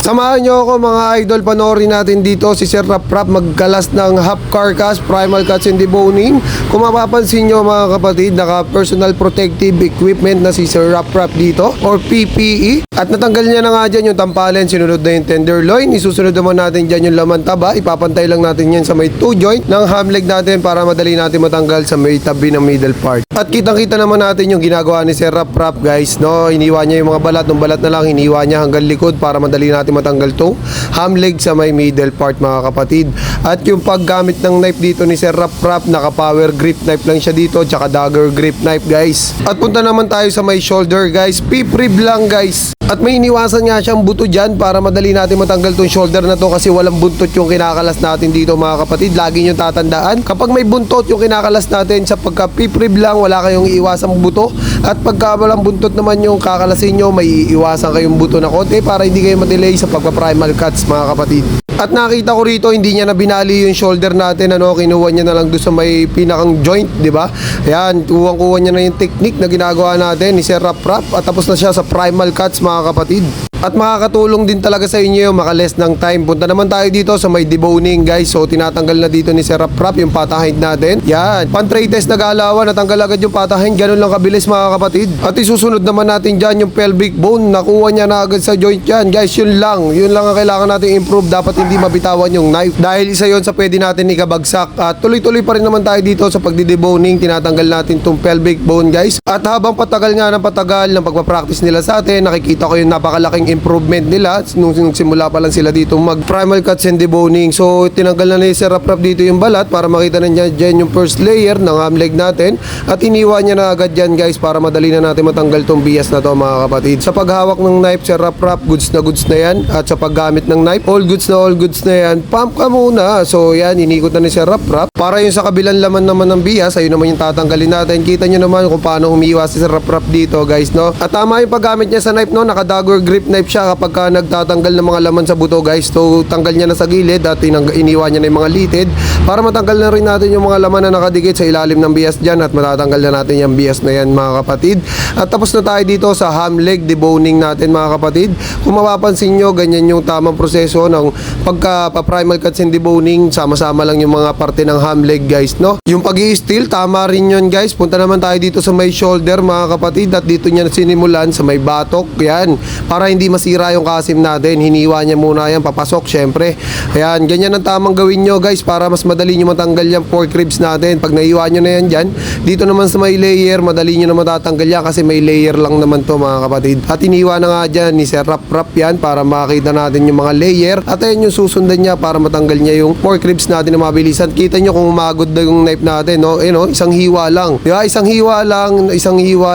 Samahan nyo ako mga idol, panoorin natin dito si Sir Rap Rap magkalas ng half carcass, primal cuts and deboning. Kung mapapansin nyo mga kapatid, naka personal protective equipment na si Sir Rap Rap dito or PPE. At natanggal niya na nga dyan yung tampalen, sinunod na yung tenderloin. Isusunod naman natin dyan yung laman taba. Ipapantay lang natin yan sa may 2 joint ng ham leg natin para madali natin matanggal sa may tabi ng middle part. At kitang-kita naman natin yung ginagawa ni Sir Rap Rap guys, no? Hiniwa niya yung mga balat, ng balat na lang hiniwa niya hanggang likod para madali natin matanggal to ham leg sa may middle part mga kapatid. At yung paggamit ng knife dito ni Sir Rap Rap, naka power grip knife lang siya dito, tsaka dagger grip knife guys. At punta naman tayo sa may shoulder guys, pip-rib lang guys. At may iniwasan nga siyang buto dyan para madali natin matanggal tong shoulder na to kasi walang buntot yung kinakalas natin dito mga kapatid. Lagi nyo tatandaan, kapag may buntot yung kinakalas natin, sa pagka pip-rib lang wala kayong iiwasang buto. At pagka walang buntot naman yung kakalasin nyo, may iiwasan kayong buto na konti para hindi kayo madelay sa pagpa-primal cuts mga kapatid. At nakita ko rito, hindi niya na binali yung shoulder natin, ano, kinuha niya na lang doon sa may pinakang joint, di ba? Ayan, kuha niya na yung technique na ginagawa natin ni Sir Rap Rap at tapos na siya sa primal cuts mga kapatid. At makakatulong din talaga sa inyo yung makaless ng time. Punta naman tayo dito sa may deboning guys. So tinatanggal na dito ni Sir Rap Rap yung patahind natin. Yan, pan-tray test na galawan, natanggal agad yung patahind. Ganun lang kabilis mga kapatid. At isusunod naman natin dyan yung pelvic bone. Nakuha niya na agad sa joint yan guys. Yun lang ang kailangan natin improve. Dapat hindi mabitawan yung knife dahil isa yon sa pwede natin ikabagsak. At tuloy-tuloy pa rin naman tayo dito sa pagdideboning. Tinatanggal natin tong pelvic bone guys. At habang patagal nga ng patagal ng pagpapractice nila sa atin, nakikita ko yung napakalaking improvement nila nung simula pa lang sila dito mag primal cuts and deboning. So tinanggal na ni Sir Rap Rap dito yung balat para makita na dyan yung first layer ng ham leg natin. At iniwan niya na agad dyan guys para madali na natin matanggal tong bias na to mga kapatid. Sa paghawak ng knife, Sir Rap Rap, goods na yan. At sa paggamit ng knife, all goods na yan. Pump ka muna. So yan, inikot na ni Sir Rap Rap. Para yung sa kabilang laman naman ng bias, ayun naman yung tatanggalin natin. Kita nyo naman kung paano umiiwas si Sir Rap Rap dito guys, no? At tama yung paggamit niya sa knife, no? Naka-dagger grip knife siya kapag nagtatanggal ng mga laman sa buto guys. So tanggal niya na sa gilid at iniwan niya na yung mga litid para matanggal na rin natin yung mga laman na nakadikit sa ilalim ng bias dyan at matatanggal na natin yung bias na yan mga kapatid. At tapos na tayo dito sa ham leg deboning natin mga kapatid. Kung mapapansin nyo, ganyan yung tamang proseso ng pagka-primal cuts and deboning. Sama-sama lang yung mga parte ng ham leg guys, no? Yung pag-i-steel, tama rin yun guys. Punta naman tayo dito sa may shoulder mga kapatid at dito niya sinimulan sa may batok. Yan, para hindi masira yung kasim natin, hiniwa niya muna yan, papasok syempre. Ayan, ganyan ang tamang gawin nyo guys para mas madali nyo matanggal yung pork ribs natin. Pag naiwa nyo na yan dyan, dito naman sa may layer, madali nyo na matatanggal yan kasi may layer lang naman to mga kapatid. At iniwa na nga dyan ni Sir Rap Rap yan para makita natin yung mga layer. At ayan yung susundan niya para matanggal niya yung pork ribs natin na mabilisan. Kita nyo kung umagod na yung knife natin, no? Eh, no? Isang hiwa lang. Diba? Isang hiwa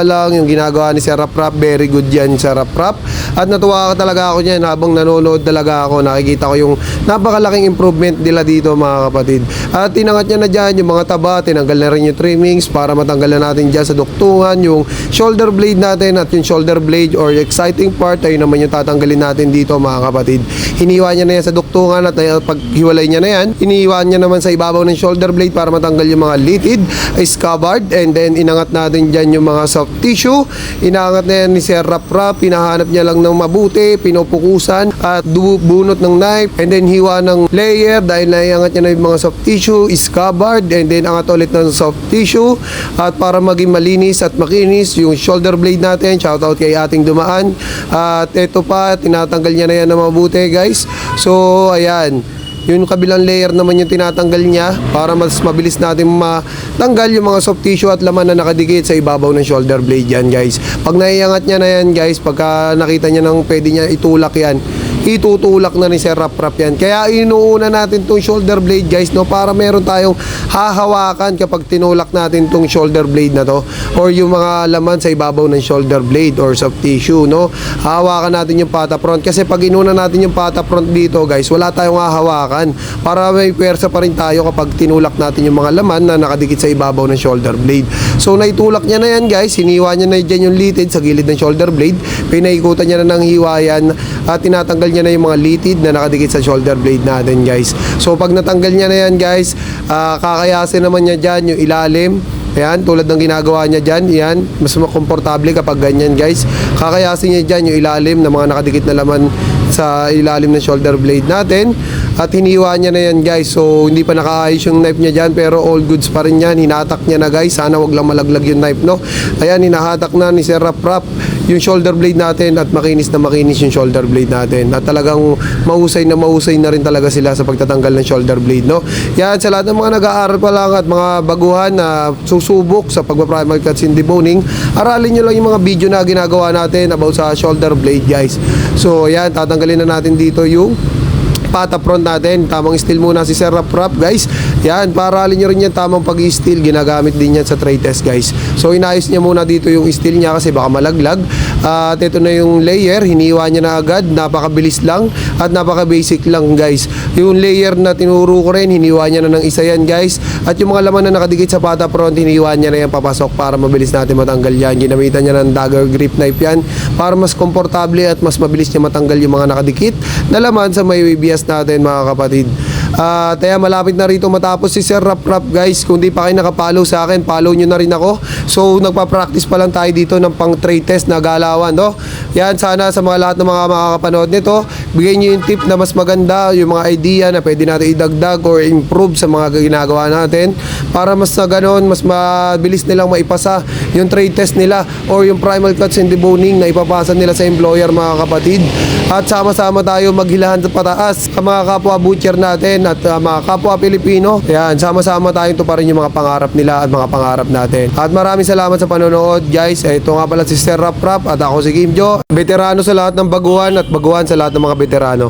lang yung ginagawa ni Sir Rap Rap. Very good yan Sir Rap Rap. At natuwa ka talaga ako niyan habang nanonood talaga ako. Nakikita ko yung napakalaking improvement nila dito mga kapatid. At tinangat niya na dyan yung mga taba, tinanggal na rin yung trimmings para matanggal na natin dyan sa duktungan yung shoulder blade natin. At yung shoulder blade or exciting part, ayun naman yung tatanggalin natin dito mga kapatid. Hiniwa niya na yan sa duktungan at paghiwalay niya na yan, iniwan niya naman sa ibabaw ng shoulder blade para matanggal yung mga litid, scabbard, and then inangat natin dyan yung mga soft tissue. Inangat na yan ni Sir Rap Rap, pinahanap niya lang ng mabuti, pinupukusan at bunot ng knife, and then hiwa ng layer dahil naiangat niya na yung mga soft tissue, scabbard, and then angat ulit ng soft tissue. At para maging malinis at makinis yung shoulder blade natin, shoutout kay ating dumaan. At ito pa, tinatanggal niya na yan na mabuti guys. So ayan, yung kabilang layer naman yung tinatanggal niya para mas mabilis natin matanggal yung mga soft tissue at laman na nakadikit sa ibabaw ng shoulder blade yan guys. Pag naiangat niya na yan guys, pagka nakita niya nang pwede niya itulak yan, itutulak na ni Sir Rap Rap yan. Kaya inuuna natin tong shoulder blade guys, no, para meron tayong hahawakan kapag tinulak natin tong shoulder blade na to or yung mga laman sa ibabaw ng shoulder blade or soft tissue, no. Hahawakan natin yung pata front kasi pag inuna natin yung pata front dito guys, wala tayong hahawakan para may pwersa pa rin tayo kapag tinulak natin yung mga laman na nakadikit sa ibabaw ng shoulder blade. So naitulak niya na yan guys, hiniwa niya na dyan yung litid sa gilid ng shoulder blade, pinaikutan niya na ng hiwayan at tinatanggal niya na yung mga litid na nakadikit sa shoulder blade natin guys. So pag natanggal niya na yan guys, kakayasin naman niya dyan yung ilalim. Ayan, tulad ng ginagawa niya dyan. Ayan, mas komportable kapag ganyan guys. Kakayasin niya dyan yung ilalim ng mga nakadikit na laman sa ilalim ng shoulder blade natin. At hiniwa niya na yan guys. So hindi pa nakaayos yung knife niya dyan, pero all goods pa rin yan. Hinatak niya na guys. Sana wag lang malaglag yung knife, no? Ayan, hinahatak na ni Sir Rap yung shoulder blade natin, at makinis na makinis yung shoulder blade natin. At talagang mahusay na rin talaga sila sa pagtatanggal ng shoulder blade, no? Yan, sa lahat ng mga nag-aaral pa lang at mga baguhan na susubok sa pagpa-primal cuts and deboning, aralin nyo lang yung mga video na ginagawa natin about sa shoulder blade guys. So yan, tatanggalin na natin dito yung pata front natin. Tamang steel muna si Sir Rap guys. Yan, para alin nyo rin yan tamang pag-steel. Ginagamit din yan sa trade test guys. So inayos niya muna dito yung steel niya kasi baka malaglag. At ito na yung layer, hiniwa niya na agad. Napakabilis lang at napaka-basic lang guys. Yung layer na tinuro ko rin, hiniwa niya na ng isa yan guys. At yung mga laman na nakadikit sa pata front, hiniwa niya na yan papasok para mabilis natin matanggal yan. Ginamitan niya ng dagger grip knife yan para mas komportable at mas mabilis niya matanggal yung mga nakadikit na laman sa may bias natin mga kapatid. Kaya malapit na rito matapos si Sir Rap guys. Kung di pa kayo nakapollow sa akin, follow nyo na rin ako. So nagpa-practice pa lang tayo dito ng pang trade test na galawan, no? Yan, sana sa mga lahat ng mga makakapanood nito, bigyan nyo yung tip na mas maganda, yung mga idea na pwede natin idagdag or improve sa mga ginagawa natin para mas na ganon, mas mabilis nilang maipasa yung trade test nila or yung primal cuts and deboning na ipapasa nila sa employer mga kapatid. At sama-sama tayo maghilahan sa pataas sa mga kapwa butcher natin at mga kapwa Pilipino. Yan, sama-sama tayong tuparin yung mga pangarap nila at mga pangarap natin. At maraming salamat sa panonood guys. Ito nga pala si Sir Rap at ako si Kim Jo. Veterano sa lahat ng baguhan at baguhan sa lahat ng mga veterano.